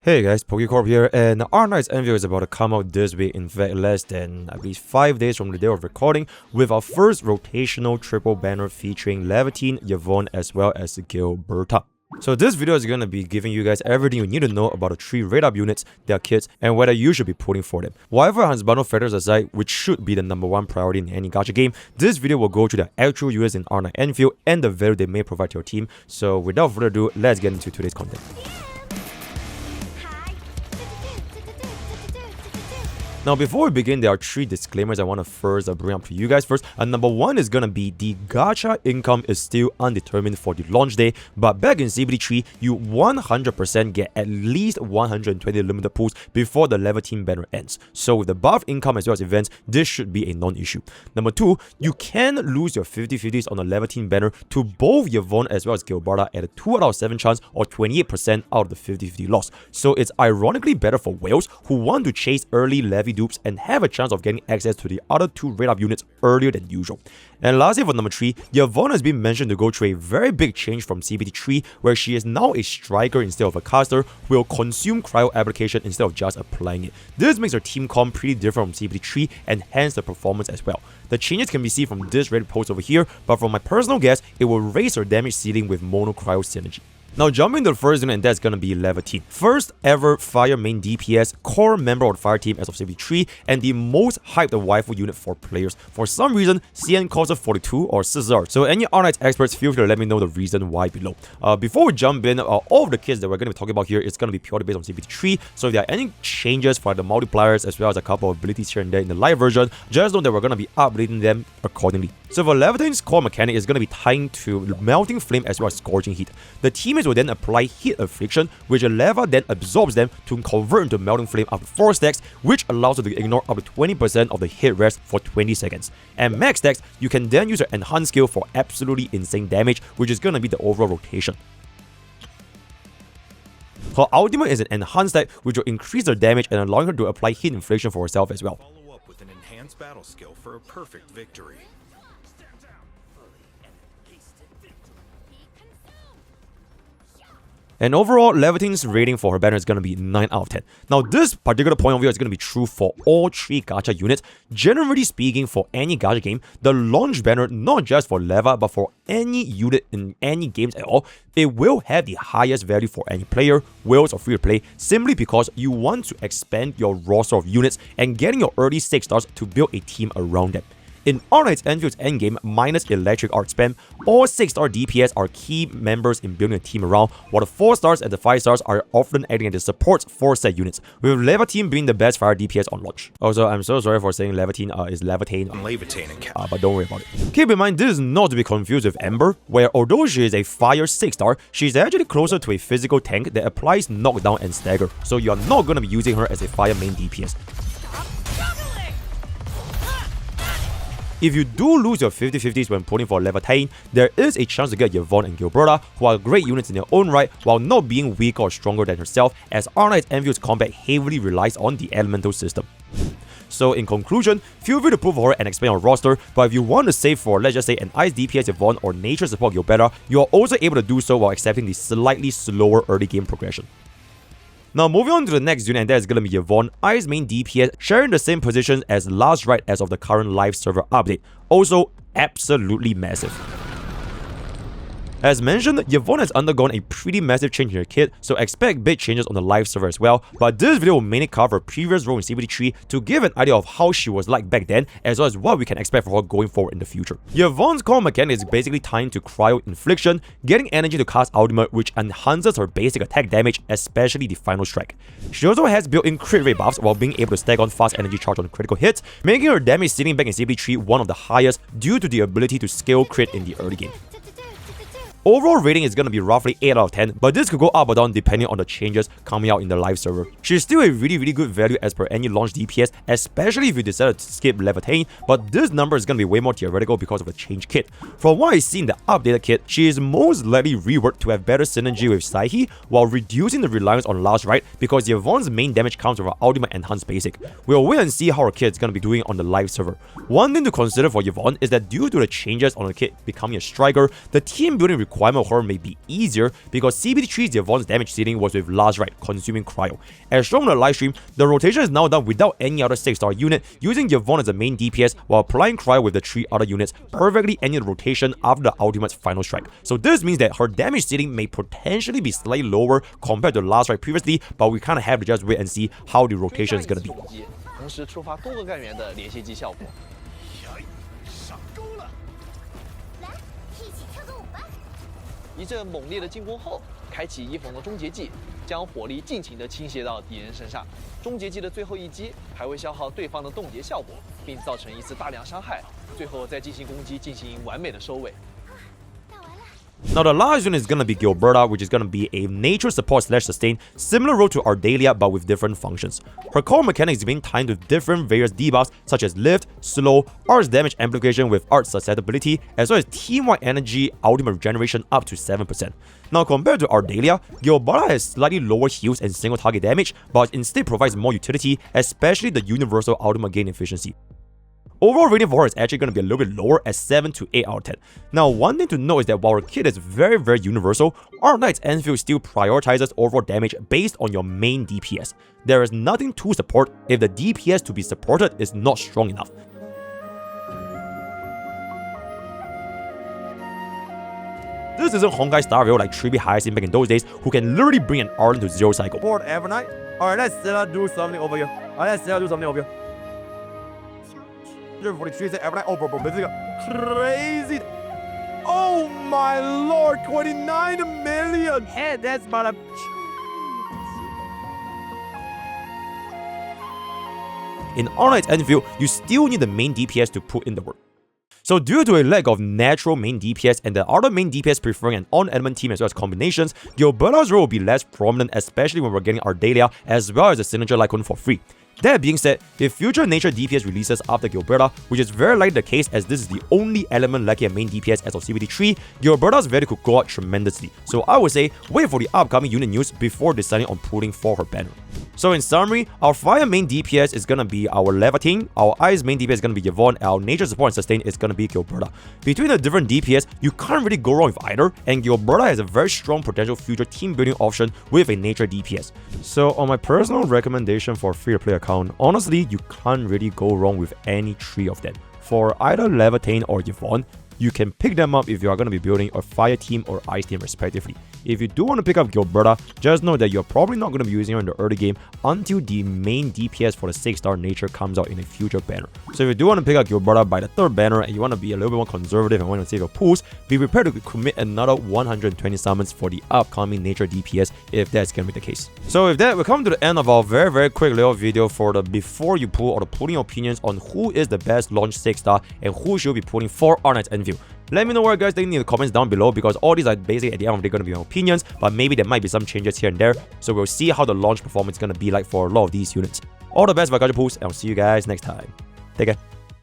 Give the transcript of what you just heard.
Hey guys, PokkeCorp here, and Arknights Endfield is about to come out this week, in fact less than, I believe, 5 days from the day of recording, with our first rotational triple banner featuring Laevatain, Yvonne, as well as Gilberta. So this video is going to be giving you guys everything you need to know about the 3 rate-up units, their kits, and whether you should be pulling for them. Whatever Hans bundle factors aside, which should be the #1 priority in any gacha game, this video will go through the actual units in Arknights Endfield and the value they may provide to your team. So without further ado, let's get into today's content. Now, before we begin, there are 3 disclaimers I want to first bring up to you guys first. #1 is going to be the gacha income is still undetermined for the launch day, but back in CBD3, you 100% get at least 120 limited pulls before the Laevatain banner ends. So with the buff income as well as events, this should be a non-issue. #2, you can lose your 50/50s on the Laevatain banner to both Yvonne as well as Gilberta at a 2 out of 7 chance or 28% out of the 50/50 loss. So it's ironically better for whales who want to chase early Levy dupes and have a chance of getting access to the other 2 rate-up units earlier than usual. And lastly, for #3, Yvonne has been mentioned to go through a very big change from CBD3, where she is now a striker instead of a caster, who will consume cryo application instead of just applying it. This makes her team comp pretty different from CBD3 and hence the performance as well. The changes can be seen from this Reddit post over here, but from my personal guess, it will raise her damage ceiling with mono cryo synergy. Now jumping to the first unit, and that's gonna be Laevatain. First ever Fire main DPS, core member of the Fire team as of CB3, and the most hyped waifu unit for players. For some reason, CN calls it 42 or 60. So any Arknights experts, feel free to let me know the reason why below. Before we jump in, all of the kits that we're gonna be talking about here is gonna be purely based on CB3. So if there are any changes for the multipliers as well as a couple of abilities here and there in the live version, just know that we're gonna be updating them accordingly. So for Laevatain's core mechanic is gonna be tying to Melting Flame as well as Scorching Heat. The teammates will then apply Heat Affliction, which the lava then absorbs them to convert into Melting Flame after 4 stacks, which allows you to ignore up to 20% of the hit rest for 20 seconds. And max stacks, you can then use your Enhanced skill for absolutely insane damage, which is gonna be the overall rotation. Her ultimate is an enhanced stack, which will increase her damage and allow her to apply Heat Infliction for herself as well. Follow up with an enhanced battle skill for a perfect victory. And overall, Laevatain's rating for her banner is going to be 9 out of 10. Now, this particular point of view is going to be true for all 3 gacha units. Generally speaking, for any gacha game, the launch banner, not just for Leva, but for any unit in any games at all, it will have the highest value for any player, whales or free to play, simply because you want to expand your roster of units and getting your early 6 stars to build a team around them. In Arknights Enfield's endgame, minus Electric Arc spam, all 6-star DPS are key members in building a team around, while the 4 stars and the 5 stars are often acting as the supports for said units, with Laevatain being the best fire DPS on launch. Also, I'm so sorry for saying Laevatain is Laevatain, but don't worry about it. Keep in mind, this is not to be confused with Ember, where although she is a fire 6-star, she's actually closer to a physical tank that applies knockdown and stagger, so you're not going to be using her as a fire main DPS. If you do lose your 50/50s when pulling for Laevatain, there is a chance to get Yvonne and Gilberta, who are great units in their own right, while not being weaker or stronger than herself, as Arknights Enfield's combat heavily relies on the elemental system. So in conclusion, feel free to pull for her and expand your roster, but if you want to save for, let's just say, an Ice DPS Yvonne or Nature support Gilberta, you are also able to do so while accepting the slightly slower early game progression. Now moving on to the next unit, and that is going to be Yvonne, Ice main DPS, sharing the same position as last right as of the current live server update. Also absolutely massive. As mentioned, Yvonne has undergone a pretty massive change in her kit, so expect big changes on the live server as well, but this video will mainly cover her previous role in CBD3 to give an idea of how she was like back then, as well as what we can expect for her going forward in the future. Yvonne's core mechanic is basically tying to Cryo Infliction, getting energy to cast ultimate, which enhances her basic attack damage, especially the final strike. She also has built-in crit rate buffs while being able to stack on fast energy charge on critical hits, making her damage ceiling back in CBD3 one of the highest due to the ability to scale crit in the early game. Overall rating is going to be roughly 8 out of 10, but this could go up or down depending on the changes coming out in the live server. She's still a really good value as per any launch DPS, especially if you decide to skip Laevatain, but this number is going to be way more theoretical because of the change kit. From what I see in the updated kit, she is most likely reworked to have better synergy with Psyche while reducing the reliance on last right, because Yvonne's main damage comes with her ultimate enhanced basic. We'll wait and see how her kit is going to be doing on the live server. One thing to consider for Yvonne is that due to the changes on the kit becoming a striker, the team building requires requirement of her may be easier because CBD3's Yvonne's damage ceiling was with Last Ride, consuming Cryo. As shown in the live stream, the rotation is now done without any other 6-star unit, using Yvonne as the main DPS while applying Cryo with the 3 other units, perfectly ending the rotation after the ultimate's final strike. So this means that her damage ceiling may potentially be slightly lower compared to Last Ride previously, but we kind of have to just wait and see how the rotation is going to be. 同时触发多个干员的连续击效果。一阵猛烈的进攻后，开启伊冯的终结技，将火力尽情地倾泻到敌人身上。终结技的最后一击还会消耗对方的冻结效果，并造成一次大量伤害，最后再进行攻击，进行完美的收尾。 Now the last unit is gonna be Gilberta, which is gonna be a nature support / sustain, similar role to Ardelia but with different functions. Her core mechanics is being timed with different various debuffs such as lift, slow, arts damage amplification with art susceptibility, as well as team-wide energy ultimate regeneration up to 7%. Now compared to Ardelia, Gilberta has slightly lower heals and single target damage, but instead provides more utility, especially the universal ultimate gain efficiency. Overall rating for her is actually going to be a little bit lower at 7 to 8 out of 10. Now, one thing to note is that while her kit is very universal, Arknights Endfield still prioritizes overall damage based on your main DPS. There is nothing to support if the DPS to be supported is not strong enough. This isn't Honkai Star Rail like Triby Hyacinth back in those days, who can literally bring an Arlen to 0 cycle. Board Evernight. Alright, let's do something over here. Alright, let's do something over here. 43 Evernight. Oh, bro, this is crazy. Oh my lord, 29 million. Hey, that's about a... In Arknights Endfield, you still need the main DPS to put in the work. So due to a lack of natural main DPS and the other main DPS preferring an on-element team as well as combinations, Gilberta's role will be less prominent, especially when we're getting Ardelia as well as the signature Lycon for free. That being said, if future nature DPS releases after Gilberta, which is very likely the case as this is the only element lacking a main DPS as of CBD3, Gilberta's value could go up tremendously. So I would say wait for the upcoming unit news before deciding on pulling for her banner. So in summary, our fire main DPS is gonna be our Laevatain, our ice main DPS is gonna be Yvonne, our nature support and sustain is gonna be Gilberta. Between the different DPS, you can't really go wrong with either, and Gilberta has a very strong potential future team building option with a nature DPS. So on my personal recommendation for free-to-play account, honestly, you can't really go wrong with any 3 of them. For either Laevatain or Yvonne, you can pick them up if you are going to be building a fire team or ice team respectively. If you do want to pick up Gilberta, just know that you're probably not going to be using her in the early game until the main DPS for the 6-star nature comes out in a future banner. So if you do want to pick up Gilberta by the 3rd banner and you want to be a little bit more conservative and want to save your pools, be prepared to commit another 120 summons for the upcoming nature DPS if that's going to be the case. So with that, we come to the end of our very quick little video for the before you pull or the pulling opinions on who is the best launch 6-star and who should be pulling for Arknights Endfield. Let me know what you guys think in the comments down below because all these are basically at the end of the day going to be my opinions, but maybe there might be some changes here and there, so we'll see how the launch performance is going to be like for a lot of these units. All the best for gacha pools, and I'll see you guys next time. Take care.